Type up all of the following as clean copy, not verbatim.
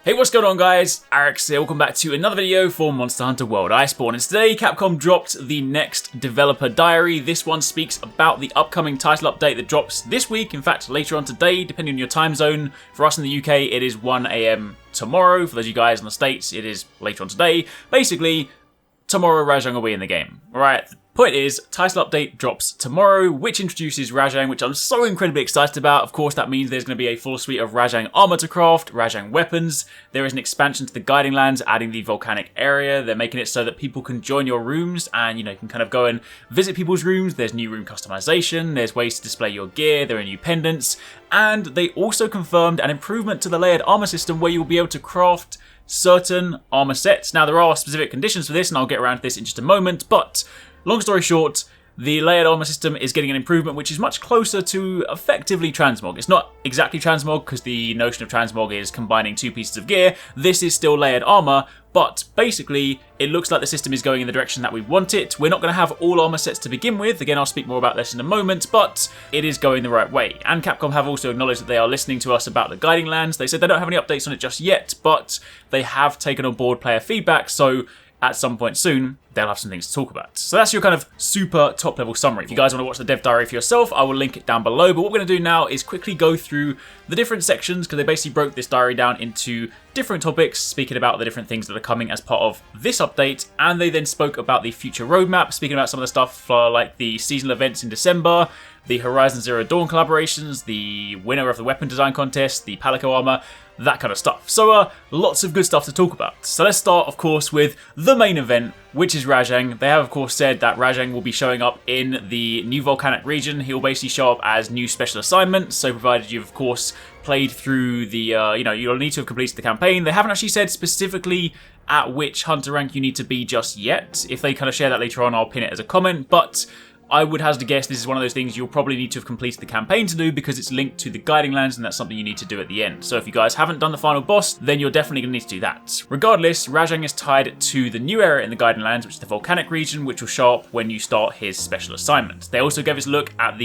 Hey, what's going on guys? Arekkz here, welcome back to another video for Monster Hunter World Iceborne. And today Capcom dropped the next developer diary. This one speaks about the upcoming title update that drops this week, in fact later on today, depending on your time zone. For us in the UK, it is 1 AM tomorrow. For those of you guys in the States, it is later on today. Basically, tomorrow Rajang will be in the game. Alright, point is, title update drops tomorrow, which introduces Rajang, which I'm so incredibly excited about. Of course, that means there's going to be a full suite of Rajang armor to craft, Rajang weapons. There is an expansion to the Guiding Lands, adding the volcanic area. They're making it so that people can join your rooms and, you can kind of go and visit people's rooms. There's new room customization. There's ways to display your gear. There are new pendants. And they also confirmed an improvement to the layered armor system where you'll be able to craft certain armor sets. Now, there are specific conditions for this, and I'll get around to this in just a moment, but long story short, the layered armor system is getting an improvement which is much closer to effectively transmog. It's not exactly transmog because the notion of transmog is combining two pieces of gear. This is still layered armor, but basically it looks like the system is going in the direction that we want it. We're not going to have all armor sets to begin with. Again, I'll speak more about this in a moment, but it is going the right way. And Capcom have also acknowledged that they are listening to us about the Guiding Lands. They said they don't have any updates on it just yet, but they have taken on board player feedback, so at some point soon, they'll have some things to talk about. So that's your kind of super top level summary. If you guys want to watch the dev diary for yourself, I will link it down below. But what we're going to do now is quickly go through the different sections, because they basically broke this diary down into different topics, speaking about the different things that are coming as part of this update. And they then spoke about the future roadmap, speaking about some of the stuff like the seasonal events in December, the Horizon Zero Dawn collaborations, the winner of the weapon design contest, the Palico armor, that kind of stuff. So lots of good stuff to talk about. So let's start, of course, with the main event, which is Rajang. They have, of course, said that Rajang will be showing up in the new volcanic region. He'll basically show up as new special assignments. So provided you've, of course, played through the, you'll need to have completed the campaign. They haven't actually said specifically at which hunter rank you need to be just yet. If they kind of share that later on, I'll pin it as a comment. But I would hazard a guess this is one of those things you'll probably need to have completed the campaign to do, because it's linked to the Guiding Lands and that's something you need to do at the end. So if you guys haven't done the final boss, then you're definitely going to need to do that. Regardless, Rajang is tied to the new area in the Guiding Lands, which is the volcanic region, which will show up when you start his special assignment. They also gave us a look at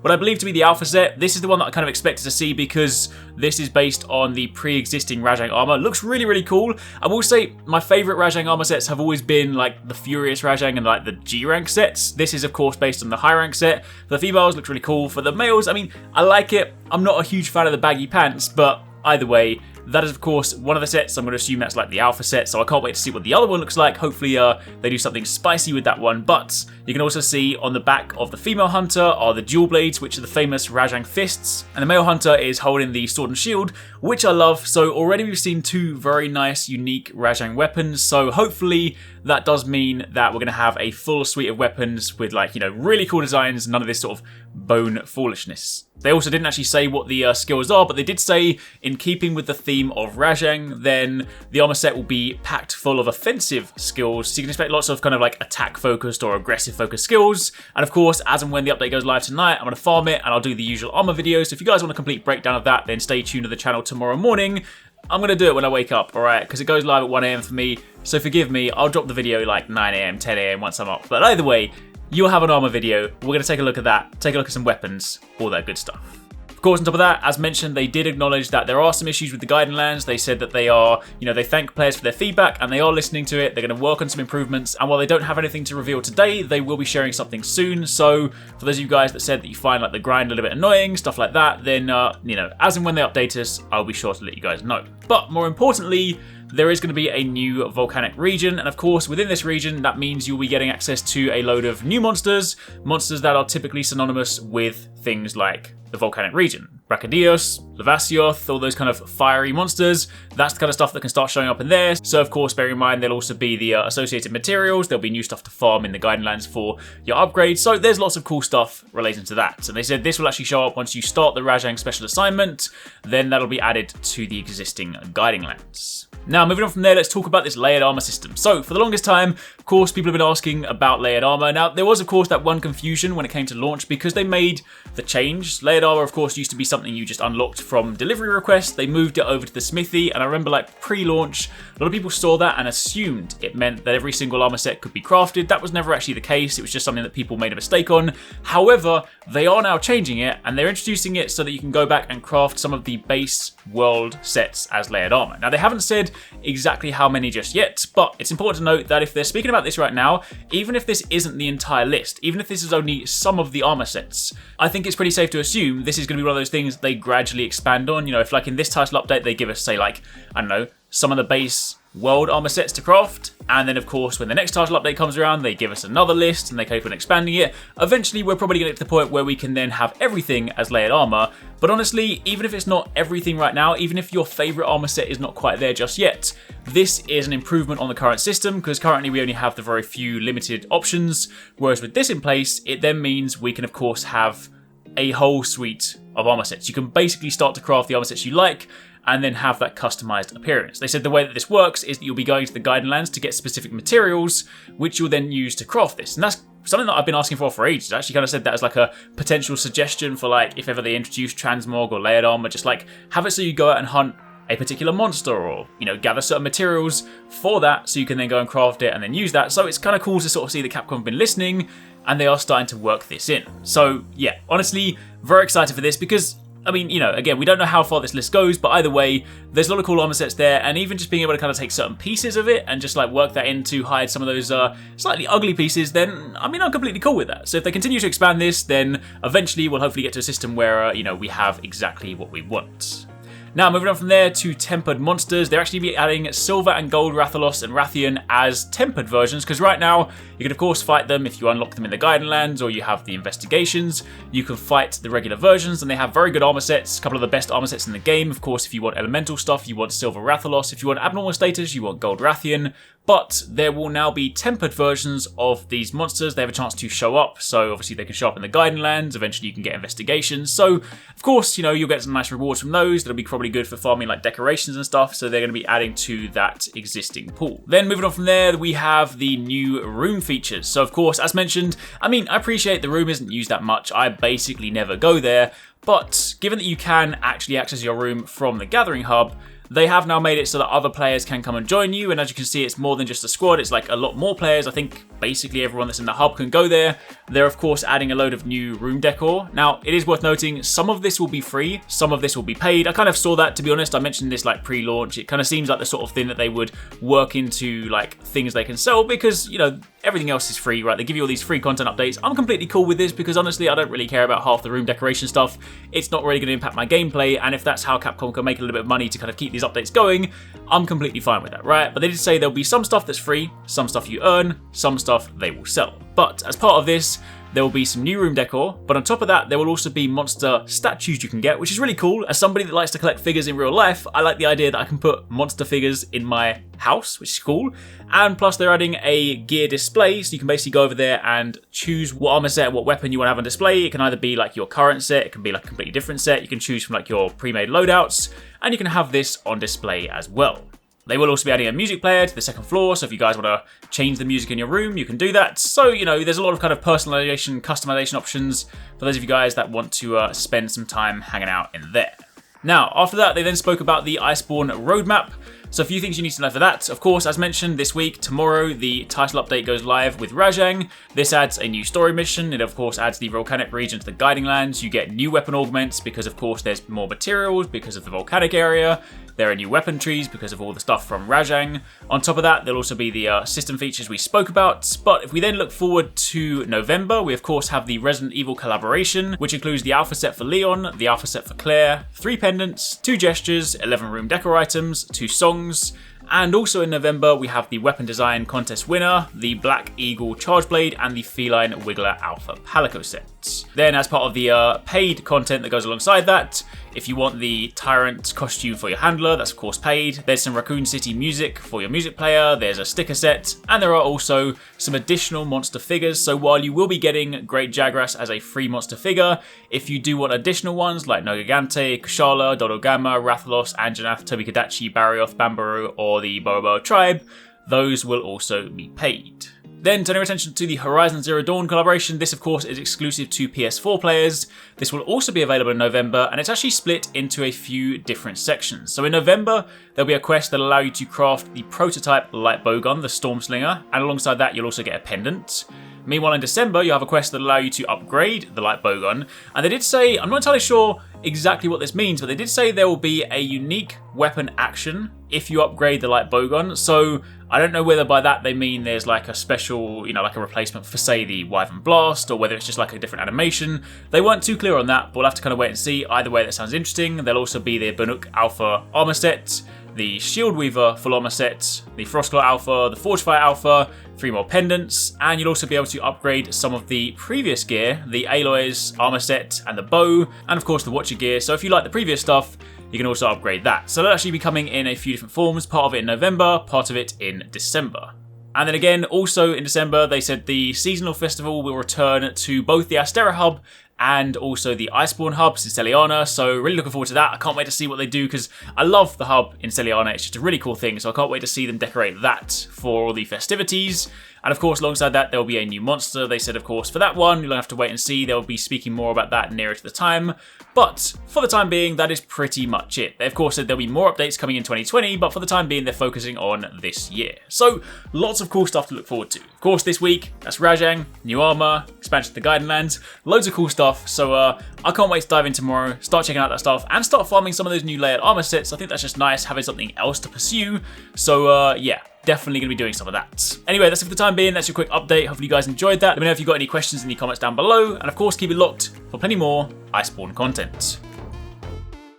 what I believe to be the alpha set. This is the one that I kind of expected to see because this is based on the pre-existing Rajang armor. It looks really, really cool. I will say my favorite Rajang armor sets have always been like the Furious Rajang and like the G rank sets. This is of course based on the high rank set. For the females, looks really cool. For the males, I mean, I like it. I'm not a huge fan of the baggy pants, but either way, that is of course one of the sets. I'm going to assume that's like the alpha set, so I can't wait to see what the other one looks like. Hopefully they do something spicy with that one. But you can also see on the back of the female hunter are the dual blades, which are the famous Rajang fists, and the male hunter is holding the sword and shield, which I love. So already we've seen two very nice unique Rajang weapons, so hopefully that does mean that we're going to have a full suite of weapons with really cool designs, none of this sort of bone foolishness. They also didn't actually say what the skills are, but they did say, in keeping with the theme of Rajang, then the armor set will be packed full of offensive skills. So you can expect lots of kind of like attack focused or aggressive focused skills. And of course, as and when the update goes live tonight, I'm going to farm it and I'll do the usual armor videos. So if you guys want a complete breakdown of that, then stay tuned to the channel tomorrow morning. I'm going to do it when I wake up, alright? Because it goes live at 1 AM for me. So forgive me, I'll drop the video like 9 AM, 10 AM once I'm up. But either way, you'll have an armor video. We're going to take a look at that, take a look at some weapons, all that good stuff. Of course, on top of that, as mentioned, they did acknowledge that there are some issues with the Guiding Lands. They said that they are, they thank players for their feedback and they are listening to it. They're going to work on some improvements. And while they don't have anything to reveal today, they will be sharing something soon. So for those of you guys that said that you find like the grind a little bit annoying, stuff like that, then, as and when they update us, I'll be sure to let you guys know. But more importantly, there is going to be a new volcanic region, and of course within this region that means you'll be getting access to a load of new monsters that are typically synonymous with things like the volcanic region. Brachydios, Levasioth, all those kind of fiery monsters, that's the kind of stuff that can start showing up in there. So of course, bear in mind there'll also be the associated materials, there'll be new stuff to farm in the Guiding Lands for your upgrades, so there's lots of cool stuff relating to that. And they said this will actually show up once you start the Rajang special assignment, then that'll be added to the existing Guiding Lands. Now, moving on from there, let's talk about this layered armor system. So, for the longest time, Of course, people have been asking about layered armor. Now, there was, of course, that one confusion when it came to launch because they made the change. Layered armor, of course, used to be something you just unlocked from delivery requests. They moved it over to the smithy, and I remember, like, pre-launch, a lot of people saw that and assumed it meant that every single armor set could be crafted. That was never actually the case. It was just something that people made a mistake on. However, they are now changing it, and they're introducing it so that you can go back and craft some of the base world sets as layered armor. Now, they haven't said exactly how many just yet, but it's important to note that if they're speaking about this right now, even if this isn't the entire list, even if this is only some of the armor sets, I think it's pretty safe to assume this is going to be one of those things they gradually expand on. You know, if like in this title update, they give us, say, like, I don't know, some of the base world armor sets to craft, and then of course when the next title update comes around they give us another list and they keep on expanding it. Eventually we're probably going to get to the point where we can then have everything as layered armor, but honestly, even if it's not everything right now, even if your favorite armor set is not quite there just yet, this is an improvement on the current system because currently we only have the very few limited options, whereas with this in place it then means we can of course have a whole suite of armor sets. You can basically start to craft the armor sets you like and then have that customized appearance. They said the way that this works is that you'll be going to the Guiding Lands to get specific materials, which you'll then use to craft this. And that's something that I've been asking for ages. I actually kind of said that as like a potential suggestion for like if ever they introduce transmog or layered armor, just like have it so you go out and hunt a particular monster or, you know, gather certain materials for that so you can then go and craft it and then use that. So it's kind of cool to sort of see that Capcom have been listening and they are starting to work this in. So yeah, honestly, very excited for this because I mean, you know, again, we don't know how far this list goes, but either way, there's a lot of cool armor sets there, and even just being able to kind of take certain pieces of it and just like work that in to hide some of those slightly ugly pieces, then, I mean, I'm completely cool with that. So if they continue to expand this, then eventually we'll hopefully get to a system where, you know, we have exactly what we want. Now, moving on from there to tempered monsters, they're actually be adding Silver and Gold Rathalos and Rathian as tempered versions, because right now, you can of course fight them if you unlock them in the Guiding Lands or you have the investigations. You can fight the regular versions, and they have very good armor sets, a couple of the best armor sets in the game. Of course, if you want elemental stuff, you want Silver Rathalos. If you want abnormal status, you want Gold Rathian. But there will now be tempered versions of these monsters. They have a chance to show up, so obviously they can show up in the Guiding Lands. Eventually you can get investigations. So, of course, you know, you'll get some nice rewards from those. That'll be probably good for farming like decorations and stuff, so they're going to be adding to that existing pool. Then moving on from there, we have the new room features. So, of course, as mentioned, I mean, I appreciate the room isn't used that much. I basically never go there, but given that you can actually access your room from the Gathering Hub, they have now made it so that other players can come and join you, and as you can see, it's more than just a squad, it's like a lot more players. I think basically everyone that's in the hub can go there. They're of course adding a load of new room decor. Now, it is worth noting, some of this will be free, some of this will be paid. I kind of saw that, to be honest. I mentioned this like pre-launch. It kind of seems like the sort of thing that they would work into like things they can sell because, you know, everything else is free, right? They give you all these free content updates. I'm completely cool with this because honestly, I don't really care about half the room decoration stuff. It's not really going to impact my gameplay, and if that's how Capcom can make a little bit of money to kind of keep these updates going, I'm completely fine with that, right? But they did say there'll be some stuff that's free, some stuff you earn, some stuff they will sell. But as part of this, there will be some new room decor, but on top of that, there will also be monster statues you can get, which is really cool. As somebody that likes to collect figures in real life, I like the idea that I can put monster figures in my house, which is cool. And plus, they're adding a gear display, so you can basically go over there and choose what armor set, what weapon you want to have on display. It can either be like your current set, it can be like a completely different set. You can choose from like your pre-made loadouts, and you can have this on display as well. They will also be adding a music player to the second floor, so if you guys want to change the music in your room, you can do that. So, you know, there's a lot of kind of personalization, customization options for those of you guys that want to spend some time hanging out in there. Now, after that, they then spoke about the Iceborne roadmap. So a few things you need to know for that. Of course, as mentioned, this week, tomorrow, the title update goes live with Rajang. This adds a new story mission. It, of course, adds the volcanic region to the Guiding Lands. You get new weapon augments because, of course, there's more materials because of the volcanic area. There are new weapon trees because of all the stuff from Rajang. On top of that, there'll also be the system features we spoke about. But if we then look forward to November, we of course have the Resident Evil collaboration, which includes the alpha set for Leon, the alpha set for Claire, 3 pendants, 2 gestures, 11 room decor items, 2 songs. And also in November, we have the weapon design contest winner, the Black Eagle Charge Blade, and the Feline Wiggler Alpha Palico sets. Then as part of the paid content that goes alongside that, if you want the Tyrant costume for your handler, that's of course paid. There's some Raccoon City music for your music player, there's a sticker set, and there are also some additional monster figures. So while you will be getting Great Jagras as a free monster figure, if you do want additional ones like Nogagante, Kushala, Dodogama, Rathalos, Anjanath, Tobikadachi, Barioth, Bambaru, or the Bobo tribe, those will also be paid. Then, turning our attention to the Horizon Zero Dawn collaboration, this of course is exclusive to PS4 players. This will also be available in November, and it's actually split into a few different sections. So in November, there'll be a quest that'll allow you to craft the prototype light bowgun, the Stormslinger, and alongside that you'll also get a pendant. Meanwhile, in December, you'll have a quest that'll allow you to upgrade the light bowgun, and they did say, I'm not entirely sure exactly what this means, but they did say there will be a unique weapon action if you upgrade the light bowgun. So I don't know whether by that they mean there's like a special, like a replacement for, say, the Wyvern Blast, or whether it's just like a different animation. They weren't too clear on that, but we'll have to kind of wait and see. Either way, that sounds interesting. There'll also be the Banuk Alpha armor set, the Shield Weaver full armor set, the Frostclaw Alpha, the Fortifier Alpha, 3 more pendants, and you'll also be able to upgrade some of the previous gear, the Aloy's armor set and the bow, and of course the Watcher gear. So if you like the previous stuff, you can also upgrade that. So that'll actually be coming in a few different forms, part of it in November, part of it in December. And then again, also in December, they said the seasonal festival will return to both the Astera hub and also the Iceborne hubs in Celiana, so really looking forward to that. I can't wait to see what they do, because I love the hub in Celiana. It's just a really cool thing, so I can't wait to see them decorate that for all the festivities. And of course, alongside that, there will be a new monster. They said, of course, for that one, you'll have to wait and see. They'll be speaking more about that nearer to the time. But for the time being, that is pretty much it. They, of course, said there'll be more updates coming in 2020, but for the time being, they're focusing on this year. So lots of cool stuff to look forward to. Of course, this week, that's Rajang, new armor, expansion to the Gaiden Lands, loads of cool stuff. So I can't wait to dive in tomorrow, start checking out that stuff, and start farming some of those new layered armor sets. I think that's just nice, having something else to pursue. So yeah, definitely going to be doing some of that. Anyway, that's it for the time being. That's your quick update. Hopefully you guys enjoyed that. Let me know if you've got any questions in the comments down below. And of course, keep it locked for plenty more Iceborne content.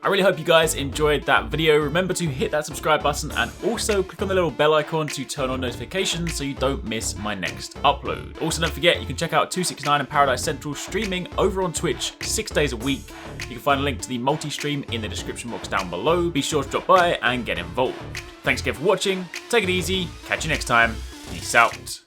I really hope you guys enjoyed that video. Remember to hit that subscribe button and also click on the little bell icon to turn on notifications so you don't miss my next upload. Also, don't forget, you can check out TwoSixNine and Paradise Central streaming over on Twitch 6 days a week. You can find a link to the multi-stream in the description box down below. Be sure to drop by and get involved. Thanks again for watching. Take it easy. Catch you next time. Peace out.